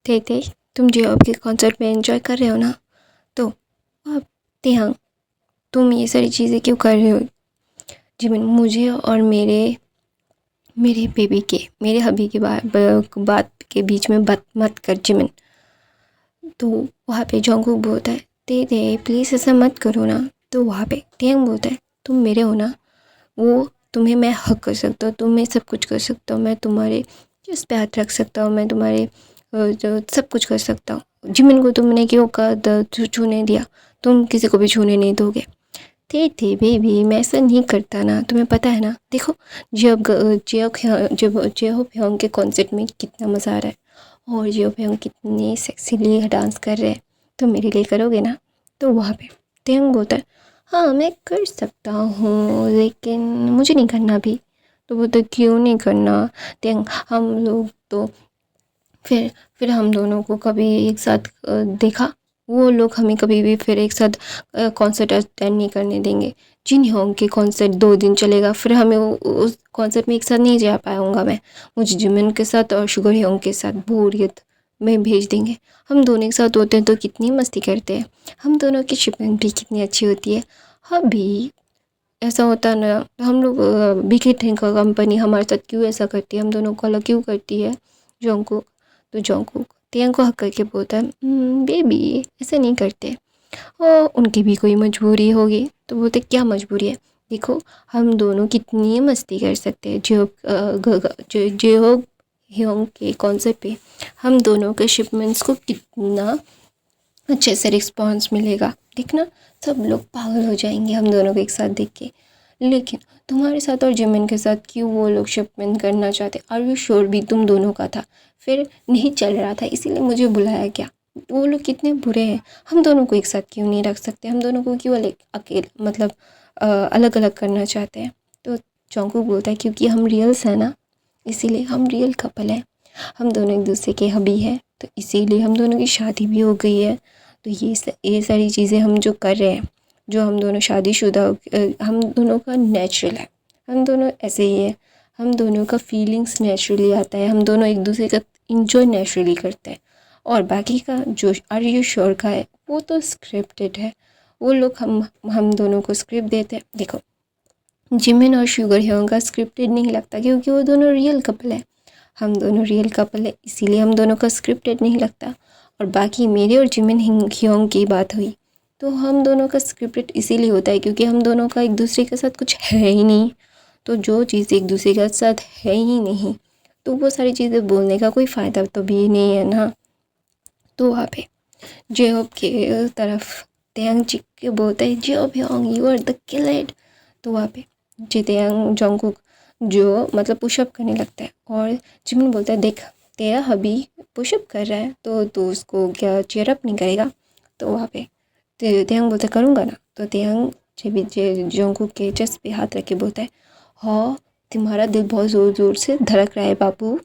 थे तुम J-Hope के कॉन्सर्ट में एंजॉय कर रहे हो ना, तो अब तेहंग तुम ये सारी चीज़ें क्यों कर रहे हो? जिमिन मुझे और मेरे मेरे बेबी के मेरे हबी के बात के बीच में बात मत कर जिमिन। तो वहाँ पे जंगकुक बोलता है ते प्लीज़ ऐसा मत करो ना। तो वहाँ पे तेहंग बोलता है तुम मेरे हो ना, वो तुम्हें मैं हक कर सकता हूँ, तुम्हें सब कुछ कर सकता हूँ, मैं तुम्हारे जिस पे हाथ रख सकता हूँ, मैं तुम्हारे जो सब कुछ कर सकता हूँ। जिमिन को तुमने क्यों छूने दिया? तुम किसी को भी छूने नहीं दोगे। थे बेबी मैं ऐसा नहीं करता ना, तुम्हें पता है ना। देखो जब जेहोप ह्योंग के कॉन्सर्ट में कितना मज़ा आ रहा है और जेहोप ह्योंग कितने सेक्सीली डांस कर रहे हैं, तो मेरे लिए करोगे ना? तो वहाँ पे तेहंग बोलता है हाँ मैं कर सकता हूँ लेकिन मुझे नहीं करना भी। तो बोलते क्यों नहीं करना तेहंग, हम लोग तो फिर हम दोनों को कभी एक साथ देखा, वो लोग हमें कभी भी फिर एक साथ कॉन्सर्ट अटेंड नहीं करने देंगे। जिन होंग के कॉन्सर्ट 2 दिन चलेगा, फिर हमें उस कॉन्सर्ट में एक साथ नहीं जा पाऊँगा मैं। मुझे जिमिन के साथ और शुगर होंग के साथ बोरियत में भेज देंगे। हम दोनों एक साथ होते हैं तो कितनी मस्ती करते हैं, हम दोनों की शिपमेंट भी कितनी अच्छी होती है। अभी ऐसा होता ना तो हम लोग बिखी थिंक कंपनी हमारे साथ क्यों ऐसा करती है, हम दोनों को अलग क्यों करती है जोंगकुक। तो जोंगकुक तेयंग को हक करके बोलता है बेबी ऐसे नहीं करते, और उनकी भी कोई मजबूरी होगी। तो बोलते क्या मजबूरी है? देखो हम दोनों कितनी मस्ती कर सकते हैं जेहो ह्योंग के कॉन्सर्ट पे, हम दोनों के शिपमेंट्स को कितना अच्छे से रिस्पॉन्स मिलेगा। देखना सब लोग पागल हो जाएंगे हम दोनों को एक साथ देख के। लेकिन तुम्हारे साथ और जिमिन के साथ क्यों वो लोग शिपमेंट करना चाहते? आर यू श्योर भी तुम दोनों का था? फिर नहीं चल रहा था इसीलिए मुझे बुलाया क्या? वो लोग कितने बुरे हैं, हम दोनों को एक साथ क्यों नहीं रख सकते? हम दोनों को क्यों अकेले मतलब अलग अलग करना चाहते हैं? तो जोंगकुक बोलता है क्योंकि हम रियल्स हैं ना, इसीलिए हम रियल कपल हैं, हम दोनों एक दूसरे के हबी हैं, तो इसीलिए हम दोनों की शादी भी हो गई है। तो ये सारी चीज़ें हम जो कर रहे हैं, जो हम दोनों शादीशुदा हम दोनों का नेचुरल है, हम दोनों ऐसे ही है, हम दोनों का फीलिंग्स नेचुरली आता है, हम दोनों एक दूसरे का इंजॉय नेचुरली करते हैं। और बाकी का जो आर यू श्योर का है वो तो स्क्रिप्टेड है, वो लोग हम दोनों को स्क्रिप्ट देते हैं। देखो जिमिन और शुगर ह्योंग का स्क्रिप्टेड नहीं लगता क्योंकि वो दोनों रियल कपल है, हम दोनों रियल कपल है इसीलिए हम दोनों का स्क्रिप्टेड नहीं लगता। और बाकी मेरे और जिमिन ह्योंग की बात हुई तो हम दोनों का स्क्रिप्टेड इसीलिए होता है क्योंकि हम दोनों का एक दूसरे के साथ कुछ है ही नहीं। तो जो चीज़ एक दूसरे के साथ है ही नहीं तो वो सारी चीज़ें बोलने का कोई फ़ायदा तो भी नहीं है ना। तो वहाँ पे जेहोप के तरफ तेयंग चिक के बोलता है J Hope hyung you are the killer. तो वहाँ पे तेयंग जोंगकुक जो मतलब पुशअप करने लगता है और जिमिन बोलता है देख तेरा हबी पुशअप कर रहा है तो तू उसको क्या चेयर अप नहीं करेगा? तो वहाँ पे तेयंग बोलता है करूँगा ना। तो तेयंग जोंगकुक के चेस्ट पे हाथ रख के बोलता है हाँ तुम्हारा दिल बहुत ज़ोर ज़ोर से धड़क रहा है बाबू।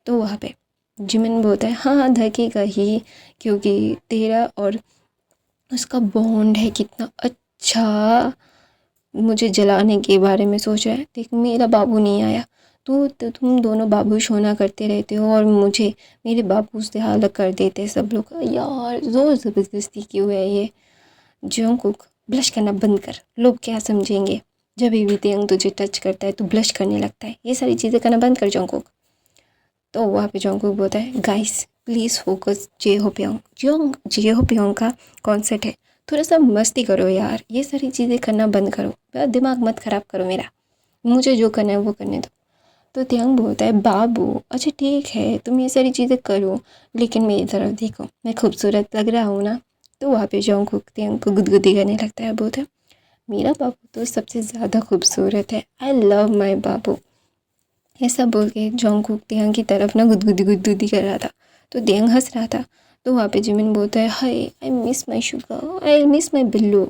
तो वहाँ पे जिमिन बोलता है हाँ हाँ धड़केगा ही, क्योंकि तेरा और उसका बॉन्ड है कितना अच्छा। मुझे जलाने के बारे में सोच रहा है, देख मेरा बाबू नहीं आया, तुम दोनों बाबूश होना करते रहते हो और मुझे मेरे बाबू से अलग कर देते सब लोग। यार ज़ोर ज़बरदस्ती क्यों है ये? जोंगकुक ब्लश करना बंद कर, लोग क्या समझेंगे? जब भी तेयंग तुझे टच करता है तो ब्लश करने लगता है, ये सारी चीज़ें करना बंद कर जोंगकुक। तो वहाँ पे जोंगकुक बोलता है गाइस प्लीज़ फोकस, जेहोप्योंग का कॉन्सर्ट है, थोड़ा सा मस्ती करो यार, ये सारी चीज़ें करना बंद करो, दिमाग मत ख़राब करो मेरा, मुझे जो करना है वो करने दो। तो तेयंग बोलता है बाबू अच्छा ठीक है तुम ये सारी चीज़ें करो लेकिन मेरी तरफ देखो मैं खूबसूरत लग रहा हूँ ना। तो वहाँ पे जोंगकुक तेयंग को गुदगुदी करने लगता है, बोलता है मेरा बाबू तो सबसे ज़्यादा खूबसूरत है, आई लव माई बाबू। ऐसा बोल के जोंगकुक तेयंग की तरफ ना गुदगुदी गुदगुदी कर रहा था, तो तेयंग हंस रहा था। तो वहाँ पे जिमिन बोलता है hi I miss my sugar, I miss my बिल्लू।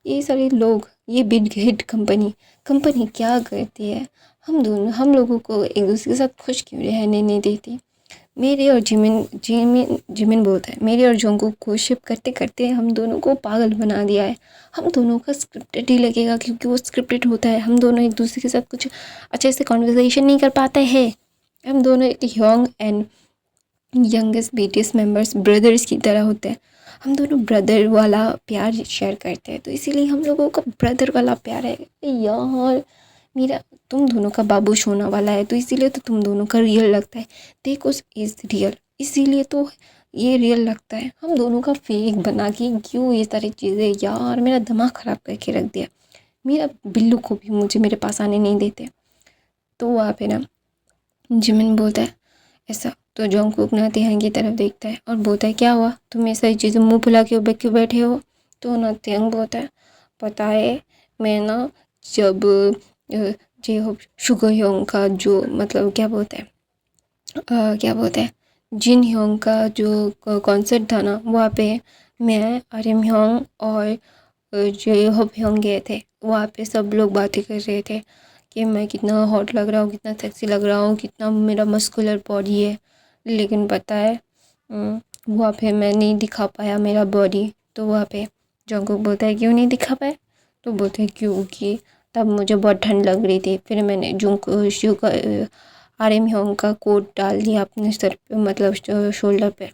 ये सारे लोग ये बिग हिट कंपनी क्या करती है, हम लोगों को एक दूसरे के साथ खुश क्यों रहने नहीं देती? मेरे और जिमिन बोलता है मेरे और जोंगकुक को शिप करते करते हम दोनों को पागल बना दिया है। हम दोनों का स्क्रिप्टेड ही लगेगा क्योंकि वो स्क्रिप्टेड होता है, हम दोनों एक दूसरे के साथ कुछ अच्छे से कॉन्वर्सेशन नहीं कर पाते हैं। हम दोनों एक Hyeong and youngest BTS members brothers की तरह होते हैं। हम दोनों ब्रदर वाला प्यार शेयर करते हैं, तो इसीलिए हम लोगों का ब्रदर वाला प्यार है यार। मेरा तुम दोनों का बाबू सोना वाला है, तो इसीलिए तो तुम दोनों का रियल लगता है। देखो इज़ रियल, इसीलिए तो ये रियल लगता है। हम दोनों का फेक बना के क्यों ये सारी चीज़ें, यार मेरा दिमाग ख़राब करके रख दिया। मेरा बिल्लू को भी मुझे मेरे पास आने नहीं देते। तो वहाँ पे ना जिमिन बोलता है ऐसा, तो जॉन्गकुक ना तियांग की तरफ देखता है और बोलता है क्या हुआ, तुम ये सारी चीज़ें मुंह फुला के क्यों बैठे हो। तो ना तियांग बोलता है पता है मैं ना जब जे हो शुगर योंग का जो मतलब क्या बोलते हैं जिन योंग का जो कॉन्सर्ट था ना, वहाँ पे मैं अरिम योंग और जे होप योंग गए थे। वहाँ पे सब लोग बातें कर रहे थे कि मैं कितना हॉट लग रहा हूँ, कितना सेक्सी लग रहा हूँ, कितना मेरा मस्कुलर बॉडी है। लेकिन पता है वहाँ पे मैं नहीं दिखा पाया मेरा बॉडी। तो वहाँ पे जंगकुक बोलता है क्यों नहीं दिखा पाए। तो बोलते हैं क्योंकि तब मुझे बहुत ठंड लग रही थी, फिर मैंने शिव का आर्यन होंग का कोट डाल दिया अपने सर पे, मतलब शोल्डर पे।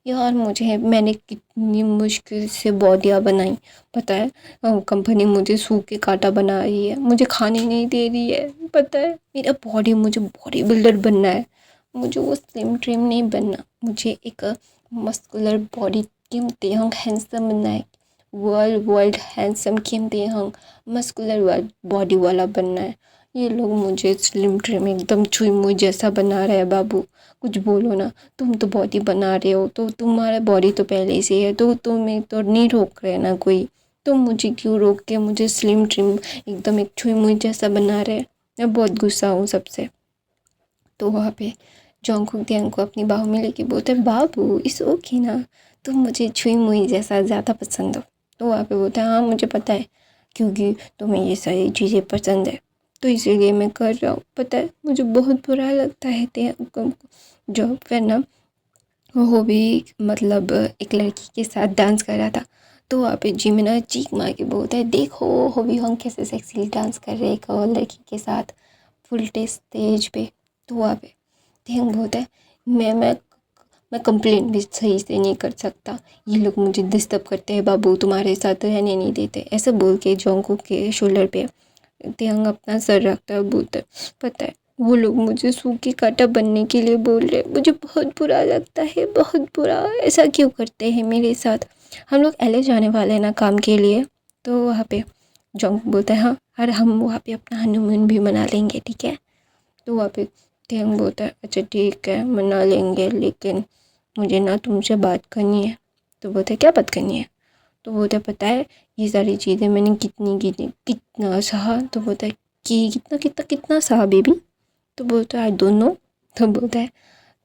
यार मैंने कितनी मुश्किल से बॉडियाँ बनाई, पता है कंपनी मुझे सूख के काटा बना रही है, मुझे खाने नहीं दे रही है। पता है मेरा बॉडी, मुझे बॉडी बिल्डर बनना है, मुझे वो स्लिम ट्रिम नहीं बनना, मुझे एक मस्कुलर बॉडी किम तेहंग हैंडसम बनना है। वर्ल्ड हैंडसम किम तेहंग मस्कुलर बॉडी वाला बनना है। ये लोग मुझे स्लिम ट्रिम एकदम छुई मुई जैसा बना रहे हैं। बाबू कुछ बोलो ना, तुम तो बॉडी बना रहे हो, तो तुम्हारा बॉडी तो पहले से है, तो तुम्हें तो नहीं रोक रहे ना कोई, तो मुझे क्यों रोक के मुझे स्लिम ट्रिम एकदम एक छुई मुई जैसा बना रहे। मैं बहुत गुस्सा हूँ सबसे। तो वहाँ पे जॉन्गकुक तियांग को अपनी बाहों में लेके बोलते हैं बाबू इस ओके ना, तुम मुझे छुई मुई जैसा ज़्यादा पसंद हो। तो वहाँ पे बोलता है हाँ मुझे पता है, क्योंकि तुम्हें ये सारी चीज़ें पसंद है, तो इसीलिए मैं कर रहा हूँ। पता है मुझे बहुत बुरा लगता है तियांग को। जो फिर ना वो भी मतलब एक लड़की के साथ डांस कर रहा था। तो वहाँ पे जिमिना चीख मार के बोलता है देखो हो भी हम कैसे सेक्सी डांस कर रहे हैं एक और लड़की के साथ फुल स्टेज पे। तो वहाँ पे तियांग बोलता है मैं कंप्लेंट भी सही से नहीं कर सकता, ये लोग मुझे डिस्टर्ब करते हैं बाबू, तुम्हारे साथ रहने नहीं देते। ऐसे बोल के जॉन्गकुक के शोल्डर पे तियांग अपना सर रखता है, बोलता है पता है वो लोग मुझे सूखी काटा बनने के लिए बोल रहे, मुझे बहुत बुरा लगता है, बहुत बुरा। ऐसा क्यों करते हैं मेरे साथ, हम लोग एलए जाने वाले हैं ना काम के लिए। तो वहाँ पे जॉन्ग बोलता है हाँ और हम वहाँ पे अपना हनीमून भी मना लेंगे ठीक है। तो वहाँ पे तियांग बोलता है अच्छा ठीक है मना लेंगे, लेकिन मुझे ना तुमसे बात करनी है। तो बोलते क्या बात करनी है। तो बोलता है पता है ये सारी चीज़ें मैंने कितना सहा। तो बोलता है कि कितना कितना कितना सहा बेबी। तो बोलता है आई डोंट नो। तो बोलता है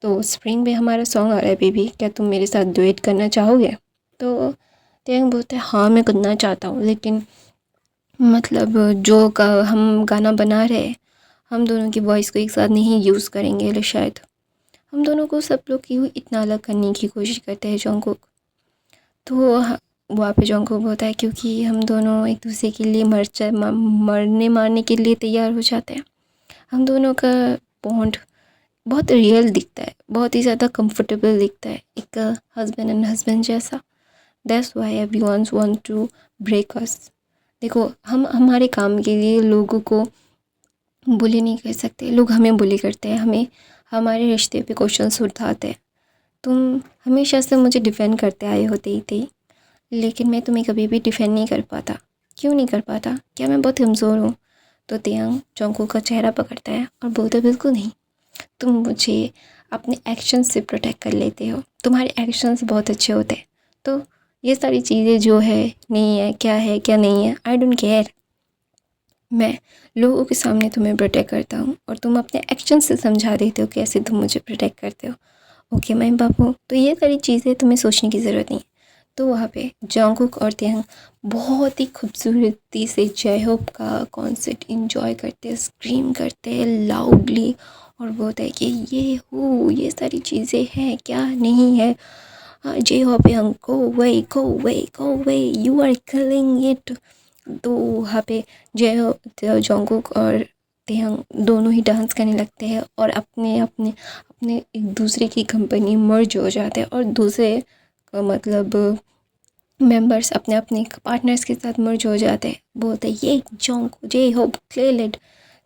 तो स्प्रिंग में हमारा सॉन्ग आ रहा है बेबी, क्या तुम मेरे साथ डुएट करना चाहोगे। तो तियांग बोलता है हाँ मैं करना चाहता हूँ, लेकिन मतलब जो हम गाना बना रहे हैं हम दोनों की वॉइस को एक साथ नहीं यूज़ करेंगे, ले शायद हम दोनों को सब लोग क्यों इतना अलग करने की कोशिश करते हैं जॉन्गकुक। तो वहाँ पे जॉन्गकुक होता है क्योंकि हम दोनों एक दूसरे के लिए मरने मारने के लिए तैयार हो जाते हैं। हम दोनों का बॉन्ड बहुत रियल दिखता है, बहुत ही ज़्यादा कंफर्टेबल दिखता है, एक हस्बैंड एंड हस्बैंड जैसा। That's why everyone want to break us. देखो हम हमारे काम के लिए लोगों को बुली नहीं कर सकते, लोग हमें बुली करते हैं, हमें हमारे रिश्ते पे क्वेश्चंस उठाते हैं। तुम हमेशा से मुझे डिफेंड करते आए होते ही थे, लेकिन मैं तुम्हें कभी भी डिफेंड नहीं कर पाता। क्यों नहीं कर पाता, क्या मैं बहुत कमज़ोर हूँ। तो तियांग जॉन्गकुक का चेहरा पकड़ता है और बोलता बिल्कुल नहीं, तुम मुझे अपने एक्शन से प्रोटेक्ट कर लेते हो, तुम्हारे एक्शंस बहुत अच्छे होते हैं। तो ये सारी चीज़ें जो है नहीं है क्या नहीं है, आई डोंट केयर। मैं लोगों के सामने तुम्हें प्रोटेक्ट करता हूँ और तुम अपने एक्शन से समझा देते हो कैसे तुम मुझे प्रोटेक्ट करते हो। ओके माई बाबू, तो ये सारी चीज़ें तुम्हें सोचने की ज़रूरत नहीं है। तो वहाँ पे जॉन्गकुक और तियांग बहुत ही खूबसूरती से जय होप का कॉन्सर्ट इंजॉय करते हैं, स्क्रीम करते हैं लाउडली और बोलते हैं कि ये सारी चीज़ें हैं क्या नहीं है। Jai hope young go way you are killing it. तो वहाँ पे जय हो जॉन्गकुक और तेहंग दोनों ही डांस करने लगते हैं और अपने अपने अपने एक दूसरे की कंपनी मर्ज हो जाते हैं और दूसरे मतलब मेंबर्स अपने अपने पार्टनर्स के साथ मर्ज हो जाते हैं। बोलते हैं ये जॉन्गकुक जे होप क्लेलेट।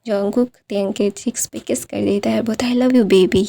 जॉन्गकुक तेहंग के चिक्स पे किस कर देता है, बोलता है आई लव यू बेबी।